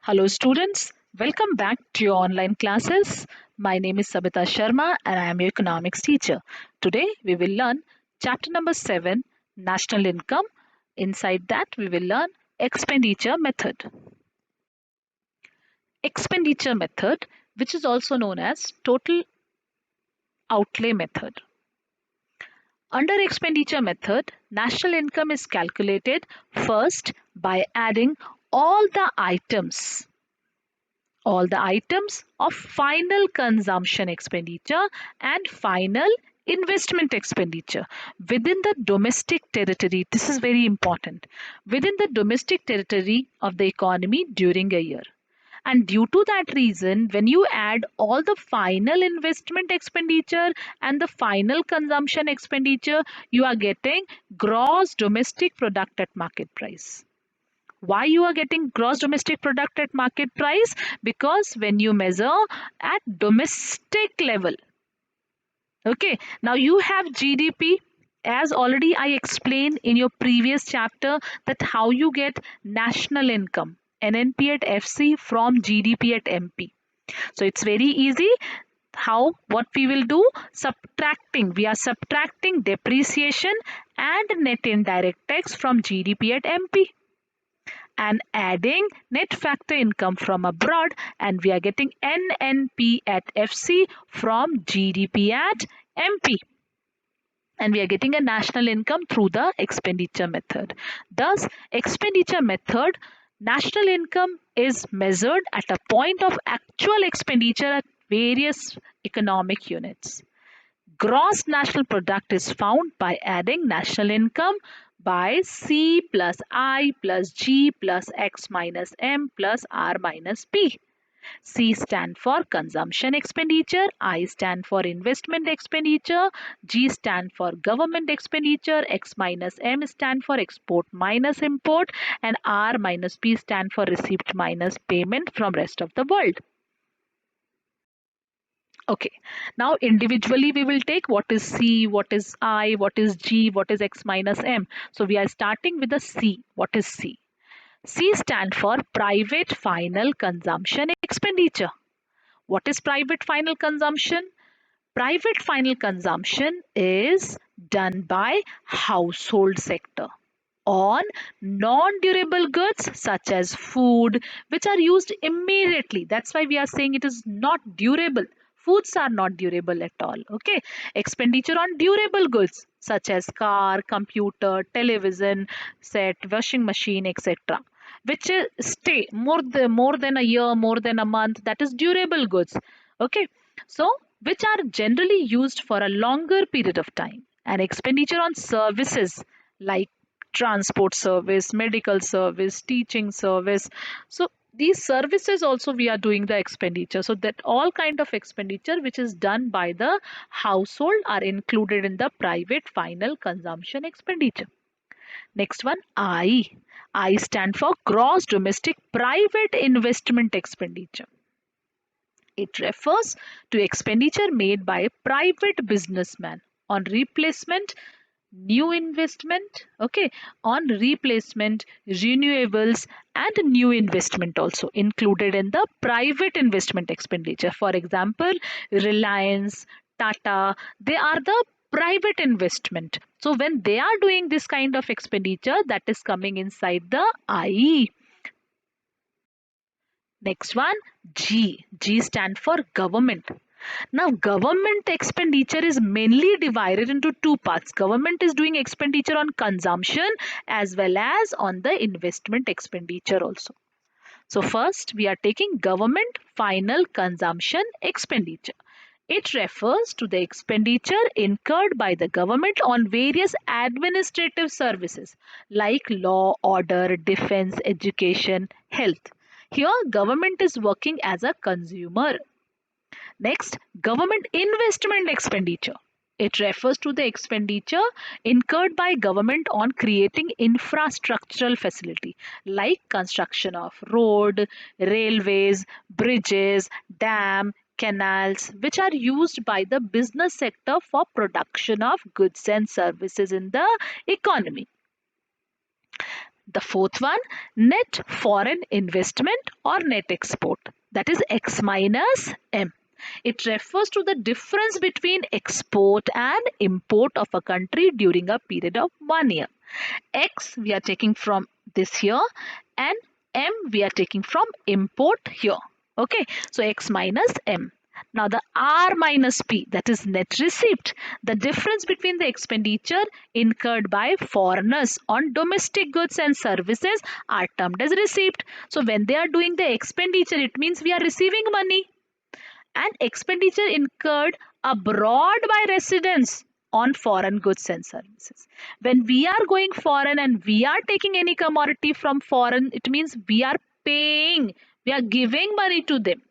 Hello, students. Welcome back to your online classes. My name is Sabita Sharma and I am your economics teacher. Today, we will learn chapter number 7, National Income. Inside that, we will learn expenditure method. Expenditure method, which is also known as total outlay method. Under expenditure method, national income is calculated first by adding all the items of final consumption expenditure and final investment expenditure within the domestic territory. This is very important. Within the domestic territory of the economy during a year. And due to that reason, when you add all the final investment expenditure and the final consumption expenditure, you are getting gross domestic product at market price. Why you are getting gross domestic product at market price? Because when you measure at domestic level, okay, now you have GDP, as already I explained in your previous chapter, that how you get national income NNP at FC from GDP at MP. So it's very easy. How, what we will do? Subtracting, we are subtracting depreciation and net indirect tax from GDP at MP and adding net factor income from abroad, and we are getting NNP at FC from GDP at MP, and we are getting a national income through the expenditure method. Thus, expenditure method, national income is measured at a point of actual expenditure at various economic units. Gross national product is found by adding national income by C plus I plus G plus X minus M plus R minus P. C stand for consumption expenditure, I stand for investment expenditure, G stand for government expenditure, X minus M stand for export minus import, and R minus P stand for receipt minus payment from rest of the world. Okay, now individually we will take what is C, what is I, what is G, what is X minus M. So we are starting with the C. What is C? C stand for private final consumption expenditure. What is private final consumption? Private final consumption is done by household sector on non-durable goods such as food, which are used immediately. That's why we are saying it is not durable. Foods are not durable at all. Okay, expenditure on durable goods such as car, computer, television set, washing machine, etc., which stay more than a year, more than a month, that is durable goods. Okay, so which are generally used for a longer period of time. And expenditure on services like transport service, medical service, teaching service. So these services also we are doing the expenditure. So that all kind of expenditure which is done by the household are included in the private final consumption expenditure. Next one, I. I stand for gross domestic private investment expenditure. It refers to expenditure made by a private businessman on replacement, new investment, okay, on replacement, renewables, and new investment also included in the private investment expenditure. For example, Reliance, Tata, they are the private investment. So when they are doing this kind of expenditure, that is coming inside the IE. Next one, G. G stand for government. Now, government expenditure is mainly divided into two parts. Government is doing expenditure on consumption as well as on the investment expenditure also. So, first we are taking government final consumption expenditure. It refers to the expenditure incurred by the government on various administrative services like law, order, defense, education, health. Here, government is working as a consumer. Next, government investment expenditure. It refers to the expenditure incurred by government on creating infrastructural facility like construction of road, railways, bridges, dam, canals, which are used by the business sector for production of goods and services in the economy. The fourth one, net foreign investment or net export. That is X minus M. It refers to the difference between export and import of a country during a period of 1 year. X we are taking from this year and M we are taking from import here. Okay, so X minus M. Now the R minus P, that is net receipt. The difference between the expenditure incurred by foreigners on domestic goods and services are termed as receipt. So when they are doing the expenditure, it means we are receiving money. And expenditure incurred abroad by residents on foreign goods and services. When we are going foreign and we are taking any commodity from foreign, it means we are paying, we are giving money to them.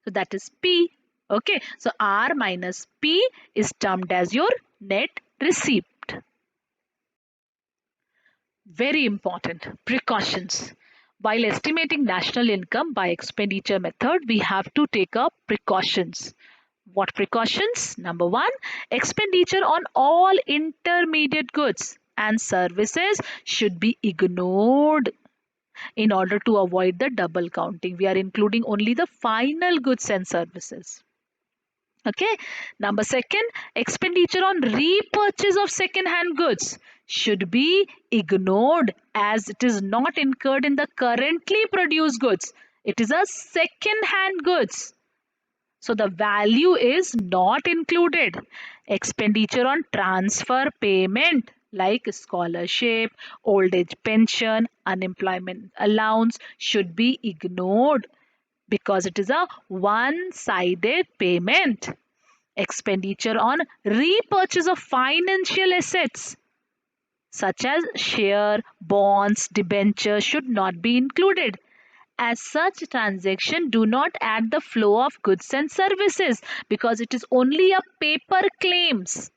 So that is P. Okay, so R minus P is termed as your net receipt. Very important precautions. While estimating national income by expenditure method, we have to take up precautions. What precautions? Number one, expenditure on all intermediate goods and services should be ignored in order to avoid the double counting. We are including only the final goods and services. Okay. Number second, expenditure on repurchase of second hand goods should be ignored as it is not incurred in the currently produced goods. It is a second hand goods. So the value is not included. Expenditure on transfer payment like scholarship, old age pension, unemployment allowance should be ignored because it is a one-sided payment. Expenditure on repurchase of financial assets such as share, bonds, debentures should not be included. As such transactions do not add the flow of goods and services because it is only a paper claims.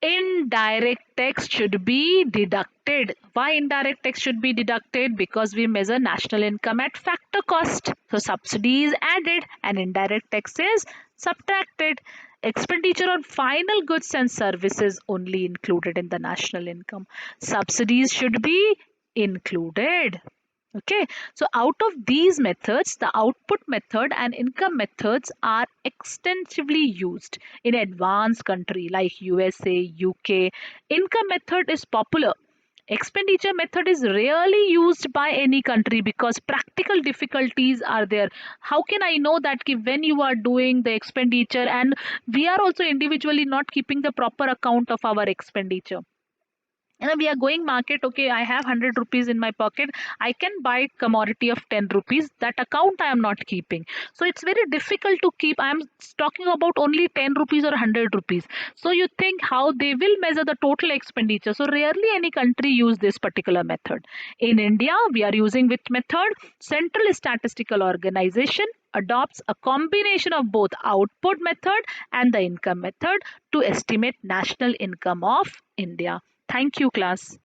Indirect tax should be deducted. Why indirect tax should be deducted? Because we measure national income at factor cost. So subsidy is added and indirect tax is subtracted. Expenditure on final goods and services only included in the national income. Subsidies should be included. Okay, so out of these methods, the output method and income methods are extensively used in advanced country like USA, UK. Income method is popular. Expenditure method is rarely used by any country because practical difficulties are there. How can I know that when you are doing the expenditure and we are also individually not keeping the proper account of our expenditure? And we are going market, okay, I have 100 rupees in my pocket, I can buy commodity of 10 rupees, that account I am not keeping. So it's very difficult to keep. I am talking about only 10 rupees or 100 rupees. So you think how they will measure the total expenditure. So rarely any country use this particular method. In India we are using which method? Central Statistical Organization adopts a combination of both output method and the income method to estimate national income of India. Thank you, class.